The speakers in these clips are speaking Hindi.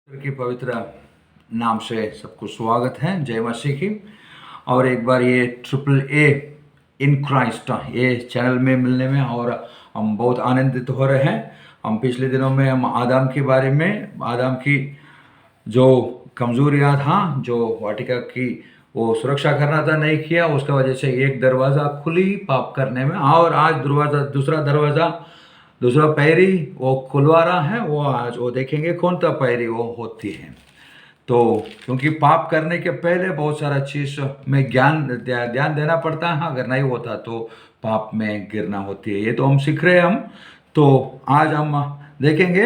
की पवित्र नाम से सबको स्वागत है। जय मसीह की। और एक बार ये ट्रिपल ए इन क्राइस्ट ये चैनल में मिलने में और हम बहुत आनंदित हो रहे हैं। हम पिछले दिनों में हम आदम के बारे में, आदम की जो कमजोरियां था, जो वाटिका की वो सुरक्षा करना था, नहीं किया, उसका वजह से एक दरवाज़ा खुली पाप करने में, और आज दूसरा पैरी वो खुलवा रहा है। वो आज वो देखेंगे कौन सा पैरी वो होती है। तो क्योंकि पाप करने के पहले बहुत सारा चीज़ में ध्यान देना पड़ता है, अगर नहीं होता तो पाप में गिरना होती है। ये तो हम सीख रहे हैं हम। तो आज हम देखेंगे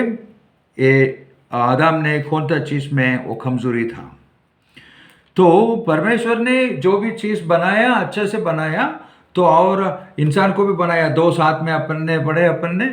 ये आदम ने कौन सा चीज़ में वो कमजोरी था। तो परमेश्वर ने जो भी चीज़ बनाया अच्छे से बनाया, तो और इंसान को भी बनाया। दो साथ में अपन ने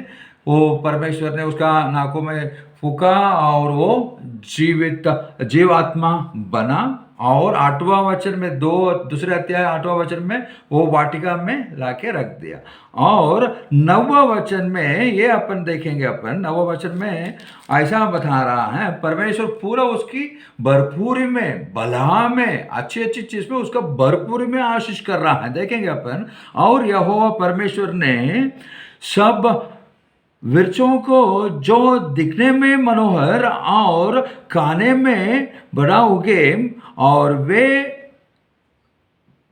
वो परमेश्वर ने उसका नाकों में फूका और वो जीवात्मा बना। और 8वां वचन में दूसरे अध्याय 8वां वचन में वो वाटिका में लाके रख दिया। और 9वां वचन में ये अपन देखेंगे, अपन 9वां वचन में ऐसा बता रहा है, परमेश्वर पूरा उसकी भरपूरी में, भला में, अच्छी अच्छी चीज में उसका भरपूरी में आशीष कर रहा है, देखेंगे अपन। और यहोवा परमेश्वर ने सब वृक्षों को जो दिखने में मनोहर और खाने में बड़ा उगे और वे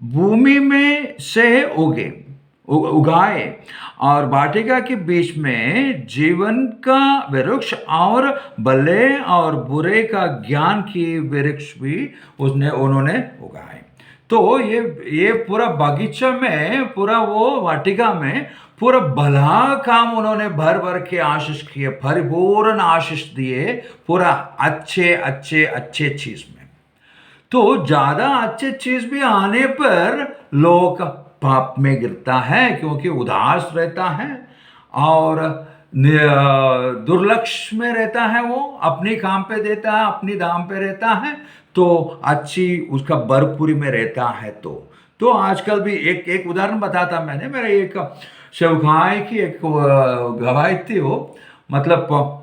भूमि में से उगाए, और वाटिका के बीच में जीवन का वृक्ष और भले और बुरे का ज्ञान की वृक्ष भी उन्होंने उगाए। तो ये पूरा बगीचा में, पूरा वो वाटिका में पूरा भला काम उन्होंने भर भर के आशीष किए, परिपूर्ण आशीष दिए, पूरा अच्छे अच्छे अच्छे चीज में। तो ज्यादा अच्छे चीज भी आने पर लोग पाप में गिरता है, क्योंकि उदास रहता है और दुर्लक्ष्य में रहता है, वो अपनी काम पे देता है, अपनी दाम पे रहता है, तो अच्छी उसका भरपूरी में रहता है। तो आजकल भी एक उदाहरण बताता मैंने, मेरे एक शिवखाई की एक गवाही थी। वो मतलब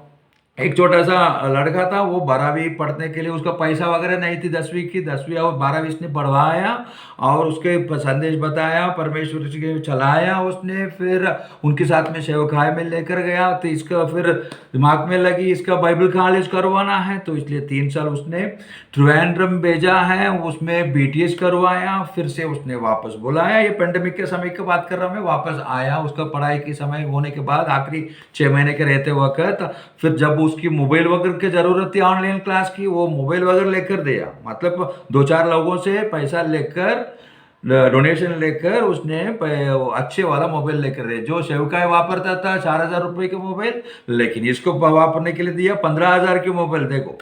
एक छोटा सा लड़का था, वो 12वीं पढ़ने के लिए उसका पैसा वगैरह नहीं थी, 10वीं और 12वीं इसने पढ़वाया और उसके संदेश बताया, परमेश्वर के चलाया उसने। फिर उनके साथ में सेवकाई में लेकर गया, तो इसका फिर दिमाग में लगी इसका बाइबल कॉलेज करवाना है, तो इसलिए 3 साल उसने त्रिवेंद्रम भेजा है, उसमें BTS करवाया। फिर से उसने वापस बुलाया, ये पेंडेमिक के समय की बात कर रहा हूँ मैं, वापस आया उसका पढ़ाई के समय होने के बाद, आखिरी 6 महीने के रहते वक्त। फिर जब उसकी मोबाइल वगैरह की जरूरत थी ऑनलाइन क्लास की, वो मोबाइल वगैरह लेकर दिया, मतलब 2-4 लोगों से पैसा लेकर, डोनेशन लेकर उसने अच्छे वाला मोबाइल लेकर दिया। जो सेवकाई वापरता था 4,000 रुपए के मोबाइल, लेकिन इसको वापरने के लिए दिया 15,000 के मोबाइल। देखो,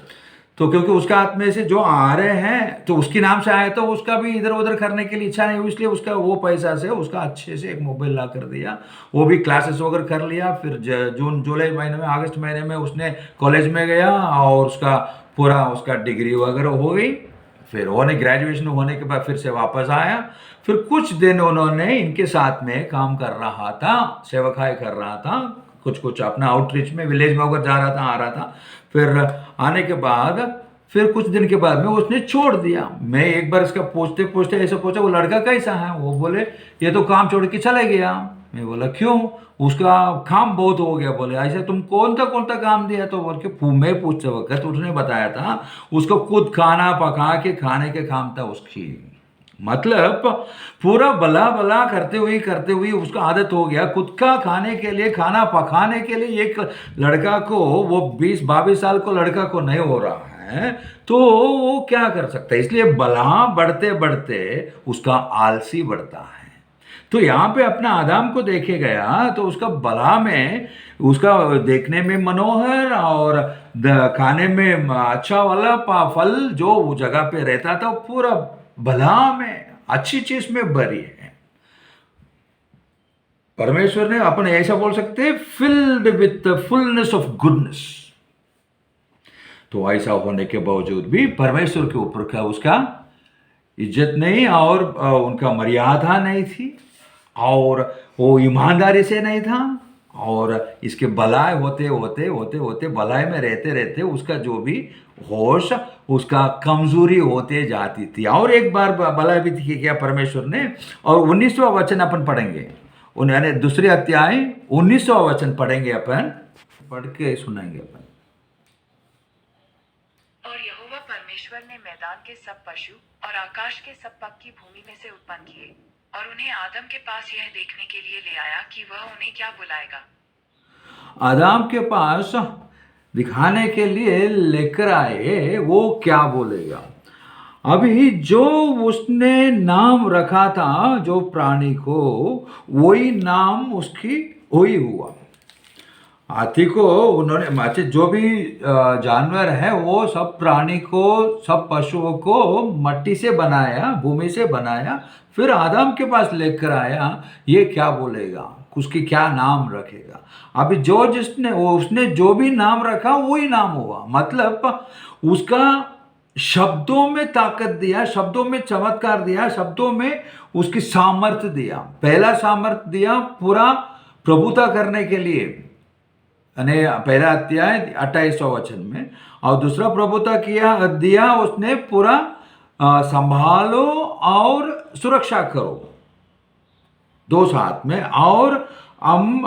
तो क्योंकि उसका हाथ में से जो आ रहे हैं तो उसके नाम से आए, तो उसका भी इधर उधर करने के लिए इच्छा नहीं हुई, इसलिए उसका वो पैसा से उसका अच्छे से एक मोबाइल ला कर दिया। वो भी क्लासेस वगैरह कर लिया। फिर जून जुलाई महीने में, अगस्त महीने में उसने कॉलेज में गया और उसका पूरा उसका डिग्री वगैरह हो गई। फिर उन्होंने ग्रेजुएशन होने के बाद फिर से वापस आया। फिर कुछ दिन उन्होंने इनके साथ में काम कर रहा था, सेवकाई कर रहा था, कुछ अपना आउटरीच में, विलेज में होकर जा रहा था, आ रहा था। फिर आने के बाद फिर कुछ दिन के बाद में उसने छोड़ दिया। मैं एक बार इसका पूछते पूछते ऐसे पूछा, वो लड़का कैसा है? वो बोले ये तो काम छोड़ के चला गया। मैं बोला क्यों? उसका काम बहुत हो गया। बोले ऐसे तुम कौन सा काम दिया? तो बोल के मैं पूछते वक्त उसने बताया था उसको खुद खाना पका के खाने के काम था उसकी। मतलब पूरा भला भला करते हुए उसका आदत हो गया खुद का खाने के लिए, खाना पकाने के लिए। एक लड़का को, वो 20-22 साल को लड़का को नहीं हो रहा है, तो वो क्या कर सकता है? इसलिए भला बढ़ते बढ़ते उसका आलसी बढ़ता है। तो यहाँ पे अपना आदम को देखे गया, तो उसका भला में, उसका देखने में मनोहर और खाने में अच्छा वाला फल जो जगह पे रहता था, पूरा भला में, अच्छी चीज में भरी है। परमेश्वर ने अपन ऐसा बोल सकते हैं, filled with the fullness of goodness. तो ऐसा होने के बावजूद भी परमेश्वर के ऊपर का उसका इज्जत नहीं और उनका मर्यादा नहीं थी, और वो ईमानदारी से नहीं था, और इसके बलाय होते होते होते होते बलाय में रहते रहते उसका जो भी होश उसका कमजोरी होते जाती थी। और एक बार बलाय भी थी क्या परमेश्वर ने, और 19वां वचन अपन पढ़ेंगे, यानी दूसरे अध्याय 19वां वचन पढ़ेंगे अपन, पढ़ के सुनाएंगे अपन। और यहोवा परमेश्वर ने मैदान के सब पशु और आकाश के सब पक्षी भूमि में से उत्पन्न किए और उन्हें आदम के पास यह देखने के लिए ले आया कि वह उन्हें क्या बुलाएगा। आदम के पास दिखाने के लिए लेकर आए वो क्या बोलेगा। अभी जो उसने नाम रखा था जो प्राणी को, वही नाम उसकी वही हुआ। हाथी को उन्होंने, जो भी जानवर है वो सब प्राणी को, सब पशुओं को मट्टी से बनाया, भूमि से बनाया, फिर आदम के पास लेकर आया, ये क्या बोलेगा, उसकी क्या नाम रखेगा। अभी जो जिसने उसने जो भी नाम रखा वही नाम हुआ। मतलब उसका शब्दों में ताकत दिया, शब्दों में चमत्कार दिया, शब्दों में उसकी सामर्थ्य दिया। पहला सामर्थ्य दिया पूरा प्रभुता करने के लिए, यानी पहला अध्याय 28वां वचन में, और दूसरा प्रभुता किया दिया उसने पूरा संभालो और सुरक्षा करो, 2:7 में, और हम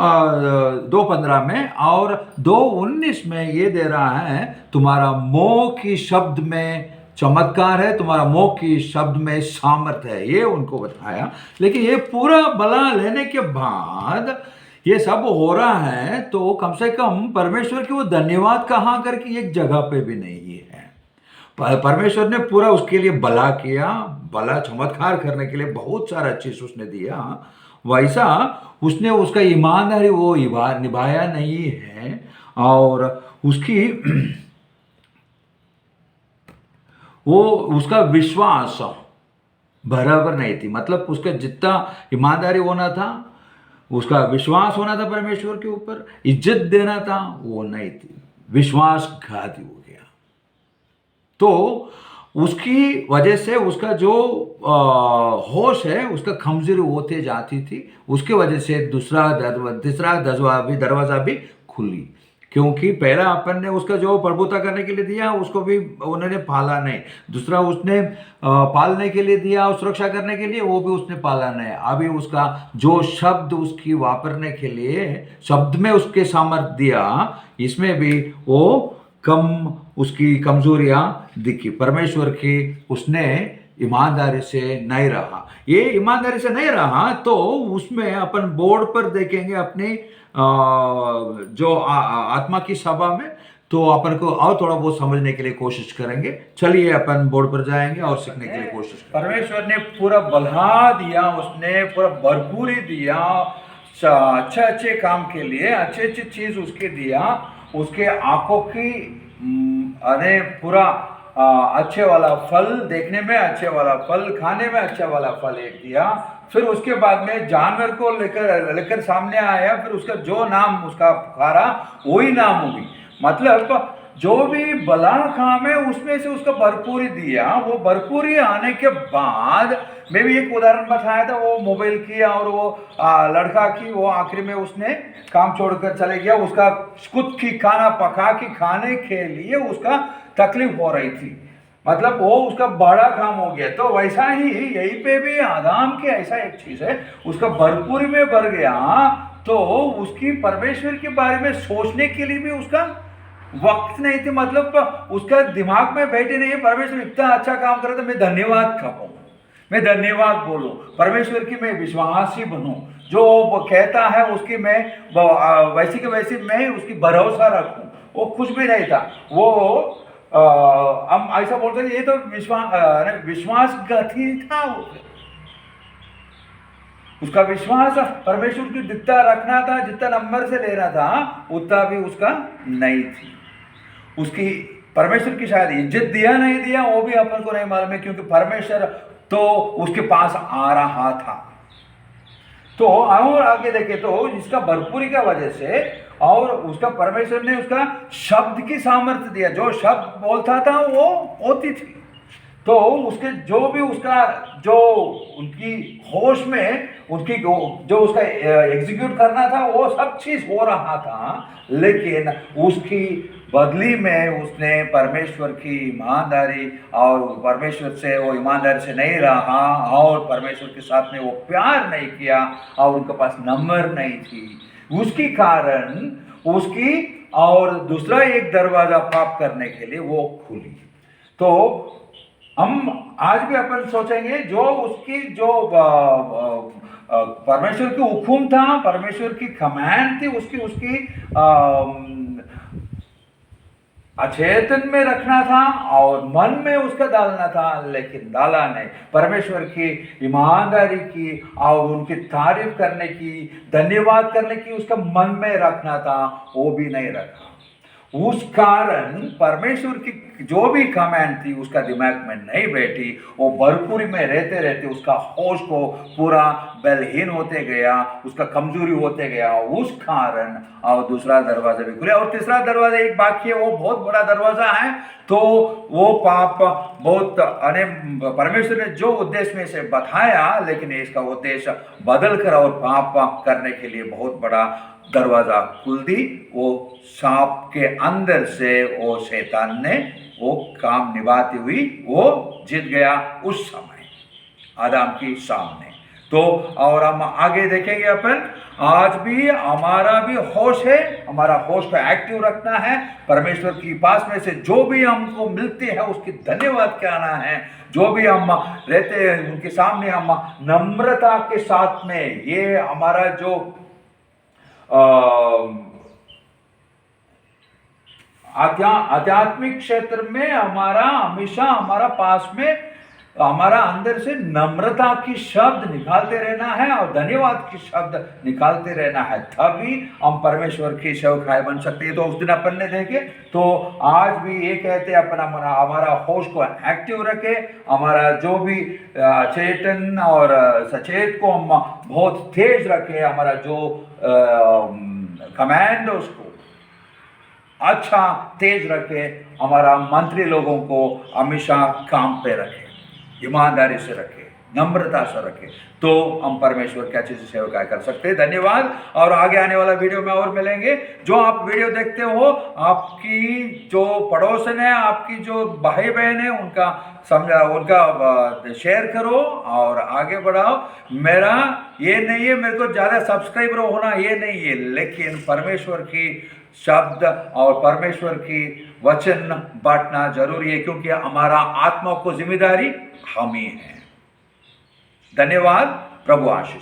2:15 में, और 2:19 में ये दे रहा है तुम्हारा मुंह की शब्द में चमत्कार है, तुम्हारा मुंह की शब्द में सामर्थ्य है, ये उनको बताया। लेकिन ये पूरा बला लेने के बाद ये सब हो रहा है, तो कम से कम परमेश्वर की वो धन्यवाद कहाँ करके एक जगह पे भी नहीं है। परमेश्वर ने पूरा उसके लिए भला किया, भला चमत्कार करने के लिए बहुत सारा चीज उसने दिया, वैसा उसने उसका ईमानदारी वो निभाया नहीं है, और उसकी वो उसका विश्वास बराबर नहीं थी। मतलब उसका जितना ईमानदारी होना था, उसका विश्वास होना था परमेश्वर के ऊपर, इज्जत देना था, वो नहीं थी, विश्वासघाती हो गया। तो उसकी वजह से उसका जो होश है उसका कमजोरी होते जाती थी। उसके वजह से तीसरा दरवाजा भी खुली, क्योंकि पहला अपन ने उसका जो प्रभुता करने के लिए दिया उसको भी उन्होंने पाला नहीं, दूसरा उसने पालने के लिए दिया और सुरक्षा करने के लिए, वो भी उसने पाला नहीं। अभी उसका जो शब्द उसकी वापरने के लिए शब्द में उसके सामर्थ्य दिया, इसमें भी वो कम उसकी कमजोरियां दिखी। परमेश्वर की उसने ईमानदारी से नहीं रहा। ये ईमानदारी से नहीं रहा तो उसमें अपन बोर्ड पर देखेंगे अपनी जो आत्मा की सभा में, तो अपन को और थोड़ा बहुत समझने के लिए कोशिश करेंगे। चलिए अपन बोर्ड पर जाएंगे और सीखने के लिए कोशिश करेंगे। परमेश्वर ने पूरा बढ़ा दिया, उसने पूरा भरपूरी दिया, अच्छे अच्छे काम के लिए अच्छे अच्छे चीज उसके दिया। उसके आंखों की अरे पूरा अच्छे वाला फल, देखने में अच्छे वाला फल, खाने में अच्छा वाला फल एक दिया। फिर उसके बाद में जानवर को लेकर सामने आया, फिर उसका जो नाम उसका पुकारा वही नाम होगी। मतलब जो भी भला काम है उसमें से उसका भरपूरी दिया। वो भरपूरी आने के बाद मैं भी एक उदाहरण बताया था, वो मोबाइल की और वो लड़का की, वो आखिरी में उसने काम छोड़कर चले गया। उसका खुद की खाना पका के खाने के लिए उसका तकलीफ हो रही थी, मतलब वो उसका बड़ा काम हो गया। तो वैसा ही यहीं पे भी आदम के ऐसा एक चीज है, उसका भरपूरी में भर गया तो उसकी परमेश्वर के बारे में सोचने के लिए भी उसका वक्त नहीं थी। मतलब उसका दिमाग में बैठे नहीं, परमेश्वर इतना अच्छा काम कर रहा था, मैं धन्यवाद कहूँ, मैं धन्यवाद बोलूं, परमेश्वर की मैं विश्वासी बनूं, जो वो कहता है उसकी मैं वैसी के वैसी मैं उसकी भरोसा रखूं। वो कुछ भी नहीं था। वो हम ऐसा बोलते हैं ये तो विश्वासघाती था। उसका विश्वास परमेश्वर की जितना रखना था, जितना नंबर से लेना था, उतना भी उसका नहीं थी। उसकी परमेश्वर की शायद इज्जत दिया नहीं दिया वो भी अपन को नहीं मालूम है, क्योंकि परमेश्वर तो उसके पास आ रहा था। तो और आगे देखे तो इसका भरपूरी का वजह से और उसका परमेश्वर ने उसका शब्द की सामर्थ्य दिया। जो शब्द बोलता था वो होती थी। तो उसके जो भी उसका जो उनकी होश में उनकी जो उसका एग्जीक्यूट करना था वो सब चीज हो रहा था, लेकिन उसकी बदली में उसने परमेश्वर की ईमानदारी और परमेश्वर से वो ईमानदारी से नहीं रहा और परमेश्वर के साथ में वो प्यार नहीं किया और उनके पास नंबर नहीं थी, उसकी कारण उसकी और दूसरा एक दरवाजा पाप करने के लिए वो खुली। तो हम आज भी अपन सोचेंगे जो उसकी जो परमेश्वर की हुकुम था, परमेश्वर की कमांड थी, उसकी उसकी अचेतन में रखना था और मन में उसका डालना था, लेकिन डाला नहीं। परमेश्वर की ईमानदारी की और उनकी तारीफ करने की, धन्यवाद करने की उसका मन में रखना था, वो भी नहीं रखा। उस कारण परमेश्वर की जो भी कमांड थी उसका दिमाग में नहीं बैठी, वो भरपूरी में रहते रहते उसका होश को पूरा बलहीन होते गया, उसका कमजोरी होते गया, उस कारण और दूसरा दरवाजा भी खुला और तीसरा दरवाजा एक बाकी है, वो बहुत बड़ा दरवाजा है। तो वो पाप बहुत परमेश्वर ने जो उद्देश्य में से बताया, लेकिन इसका उद्देश्य बदल कर और पाप करने के लिए बहुत बड़ा दरवाजा खुल दी। वो सांप के अंदर से वो शैतान ने वो काम निभाती हुई वो जीत गया उस समय आदम के सामने। तो और हम आगे देखेंगे अपन, आज भी हमारा भी होश है, हमारा होश को एक्टिव रखना है, परमेश्वर के पास में से जो भी हमको मिलते हैं उसकी धन्यवाद कहना है, जो भी हम रहते हैं उनके सामने हम नम्रता के साथ में, ये हमारा जो आध्यात्मिक क्षेत्र में हमारा हमेशा हमारा पास में हमारा अंदर से नम्रता की शब्द निकालते रहना है और धन्यवाद की शब्द निकालते रहना है, तभी हम परमेश्वर की सेवकाई बन सकते हैं। तो उस दिन अपन ने देखे, तो आज भी ये कहते अपना हमारा होश को एक्टिव रखे, हमारा जो भी चेतन और सचेत को हम बहुत तेज रखे, हमारा जो कमांड उसको अच्छा तेज रखे, हमारा मंत्री लोगों को हमेशा काम पे रखे, ईमानदारी से रखे, नम्रता से रखे, तो हम परमेश्वर की अच्छी से सेवा कर सकते हैं। धन्यवाद। और आगे आने वाला वीडियो में और मिलेंगे। जो आप वीडियो देखते हो, आपकी जो पड़ोसन है, आपकी जो भाई बहन है, उनका समझा, उनका शेयर करो और आगे बढ़ाओ। मेरा ये नहीं है मेरे को ज़्यादा सब्सक्राइबर होना, ये नहीं है, लेकिन परमेश्वर की शब्द और परमेश्वर की वचन बांटना जरूरी है, क्योंकि हमारा आत्मा को जिम्मेदारी हम ही है। धन्यवाद। प्रभु आशीष।